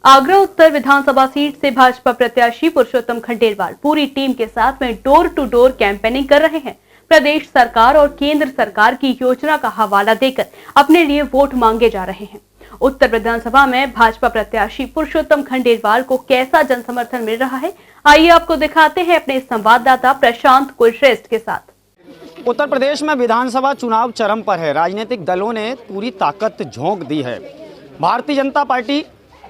आगरा उत्तर विधानसभा seat से भाजपा प्रत्याशी पुरुषोत्तम खंडेलवाल पूरी टीम के साथ में डोर टू डोर कैंपेनिंग कर रहे हैं। प्रदेश सरकार और केंद्र सरकार की योजना का हवाला देकर अपने लिए वोट मांगे जा रहे हैं। उत्तर विधानसभा में भाजपा प्रत्याशी पुरुषोत्तम खंडेलवाल को कैसा जनसमर्थन मिल रहा है, आइए आपको दिखाते हैं अपने संवाददाता प्रशांत कुलश्रेष्ठ के साथ। उत्तर प्रदेश में विधानसभा चुनाव चरम पर है। राजनीतिक दलों ने पूरी ताकत झोंक दी है। भारतीय जनता पार्टी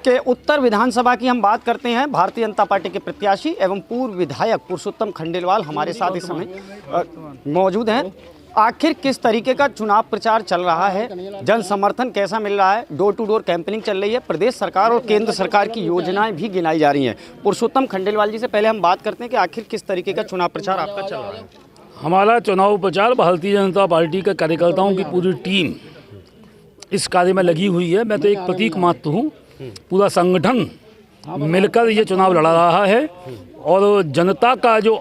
के उत्तर विधानसभा की हम बात करते हैं। भारतीय जनता पार्टी के प्रत्याशी एवं पूर्व विधायक पुरुषोत्तम खंडेलवाल हमारे साथ इस समय मौजूद हैं। आखिर किस तरीके का चुनाव प्रचार चल रहा है, जन समर्थन कैसा मिल रहा है, डोर टू डोर कैंपेनिंग चल रही है, प्रदेश सरकार और केंद्र सरकार की योजनाएं भी गिनाई जा रही हैं। पुरुषोत्तम खंडेलवाल जी से पहले हम बात करते हैं कि आखिर किस तरीके का चुनाव प्रचार आपका चल रहा है। हमारा चुनाव प्रचार भारतीय जनता पार्टी के कार्यकर्ताओं की पूरी टीम इस कार्य में लगी हुई है। मैं तो एक प्रतीक मात्र हूँ। पूरा संगठन मिलकर ये चुनाव लड़ा रहा है और जनता का जो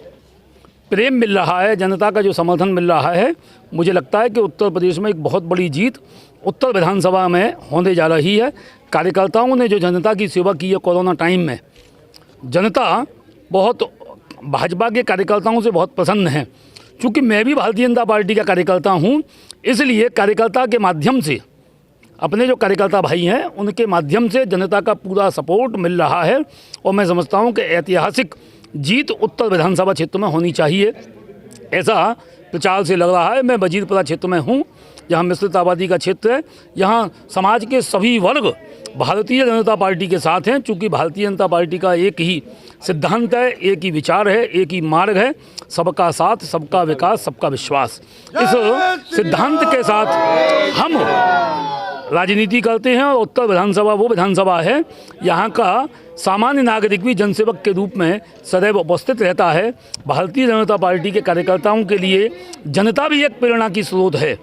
प्रेम मिल रहा है, जनता का जो समर्थन मिल रहा है, मुझे लगता है कि उत्तर प्रदेश में एक बहुत बड़ी जीत उत्तर विधानसभा में होने जा रही है। कार्यकर्ताओं ने जो जनता की सेवा की है कोरोना टाइम में, जनता बहुत भाजपा के कार्यकर्ताओं से बहुत प्रसन्न है। चूँकि मैं भी भारतीय जनता पार्टी का कार्यकर्ता हूँ, इसलिए कार्यकर्ता के माध्यम से अपने जो कार्यकर्ता भाई हैं उनके माध्यम से जनता का पूरा सपोर्ट मिल रहा है और मैं समझता हूं कि ऐतिहासिक जीत उत्तर विधानसभा क्षेत्र में होनी चाहिए, ऐसा प्रचार से लग रहा है। मैं वजीरपुरा क्षेत्र में हूं, जहां मिश्रित आबादी का क्षेत्र है। यहां समाज के सभी वर्ग भारतीय जनता पार्टी के साथ हैं। चूँकि भारतीय जनता पार्टी का एक ही सिद्धांत है, एक ही विचार है, एक ही मार्ग है, सबका साथ, सबका विकास, सबका विश्वास। इस सिद्धांत के साथ हम राजनीति करते हैं और उत्तर विधानसभा वो विधानसभा है यहाँ का सामान्य नागरिक भी जनसेवक के रूप में सदैव उपस्थित रहता है। भारतीय जनता पार्टी के कार्यकर्ताओं के लिए जनता भी एक प्रेरणा की स्रोत है।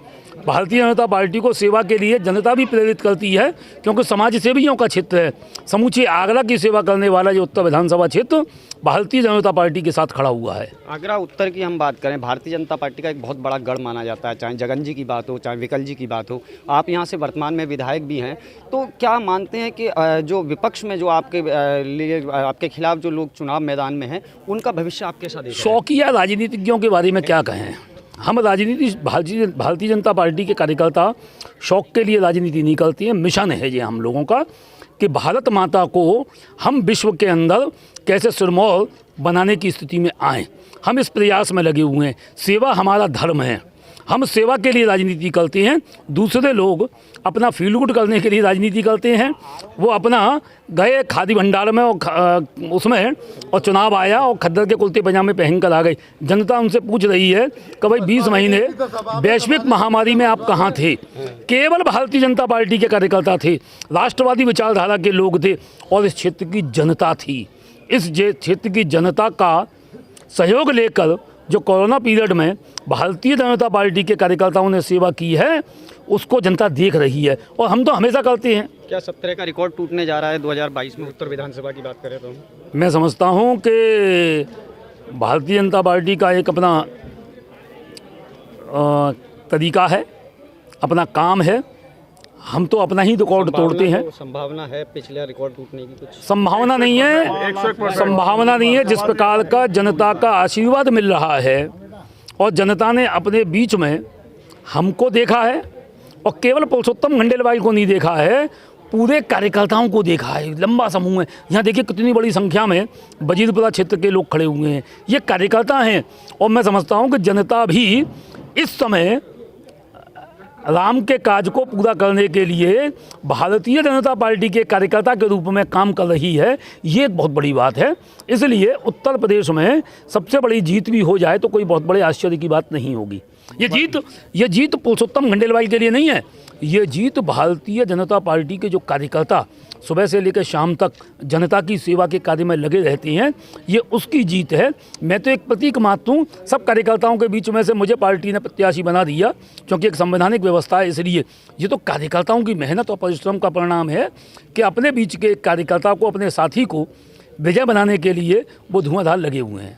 भारतीय जनता पार्टी को सेवा के लिए जनता भी प्रेरित करती है, क्योंकि समाज सेवियों का क्षेत्र है। समूचे आगरा की सेवा करने वाला जो उत्तर विधानसभा क्षेत्र भारतीय जनता पार्टी के साथ खड़ा हुआ है। आगरा उत्तर की हम बात करें, भारतीय जनता पार्टी का एक बहुत बड़ा गढ़ माना जाता है। चाहे जगन जी की बात हो, चाहे विकल जी की बात हो, आप यहाँ से वर्तमान में विधायक भी हैं, तो क्या मानते हैं कि जो विपक्ष में जो आपके लिए आपके खिलाफ जो लोग चुनाव मैदान में हैं, उनका भविष्य आप कैसा देखें? शौकिया राजनीतिज्ञों के बारे में क्या कहें। हम राजनीति भारतीय जनता पार्टी के कार्यकर्ता शौक के लिए राजनीति नहीं करती हैं। मिशन है ये हम लोगों का कि भारत माता को हम विश्व के अंदर कैसे सिरमौर बनाने की स्थिति में आएँ। हम इस प्रयास में लगे हुए हैं। सेवा हमारा धर्म है, हम सेवा के लिए राजनीति करते हैं। दूसरे लोग अपना फील गुड करने के लिए राजनीति करते हैं। वो अपना गए खादी भंडार में और उसमें और चुनाव आया और खद्दर के कुर्ते पजामे पहन कर आ गए। जनता उनसे पूछ रही है कि भाई 20 महीने वैश्विक महामारी में आप कहाँ थे? केवल भारतीय जनता पार्टी के कार्यकर्ता थे, राष्ट्रवादी विचारधारा के लोग थे और इस क्षेत्र की जनता थी। इस क्षेत्र की जनता का सहयोग लेकर जो कोरोना पीरियड में भारतीय जनता पार्टी के कार्यकर्ताओं ने सेवा की है, उसको जनता देख रही है और हम तो हमेशा करते हैं। क्या 17 का रिकॉर्ड टूटने जा रहा है 2022 में उत्तर विधानसभा की बात करें तो? मैं समझता हूं कि भारतीय जनता पार्टी का एक अपना तरीका है, अपना काम है। हम तो अपना ही रिकॉर्ड तोड़ते हैं। संभावना है पिछले रिकॉर्ड टूटने की? कुछ संभावना नहीं है, संभावना नहीं है। जिस प्रकार का जनता का आशीर्वाद मिल रहा है और जनता ने अपने बीच में हमको देखा है और केवल पुरुषोत्तम खंडेलवाल को नहीं देखा है, पूरे कार्यकर्ताओं को देखा है। लंबा समूह है। यहाँ देखिए कितनी बड़ी संख्या में वजीरपुरा क्षेत्र के लोग खड़े हुए हैं। ये कार्यकर्ता हैं और मैं समझता हूँ कि जनता भी इस समय राम के काज को पूरा करने के लिए भारतीय जनता पार्टी के कार्यकर्ता के रूप में काम कर रही है। ये एक बहुत बड़ी बात है। इसलिए उत्तर प्रदेश में सबसे बड़ी जीत भी हो जाए तो कोई बहुत बड़े आश्चर्य की बात नहीं होगी। ये जीत पुरुषोत्तम खंडेलवाल के लिए नहीं है, ये जीत भारतीय जनता पार्टी के जो कार्यकर्ता सुबह से लेकर शाम तक जनता की सेवा के कार्य में लगे रहते हैं, ये उसकी जीत है। मैं तो एक प्रतीक मात्र हूँ। सब कार्यकर्ताओं के बीच में से मुझे पार्टी ने प्रत्याशी बना दिया, क्योंकि एक संवैधानिक व्यवस्था है। इसलिए ये तो कार्यकर्ताओं की मेहनत और परिश्रम का परिणाम है कि अपने बीच के कार्यकर्ता को, अपने साथी को विजय बनाने के लिए वो धुआंधार लगे हुए हैं।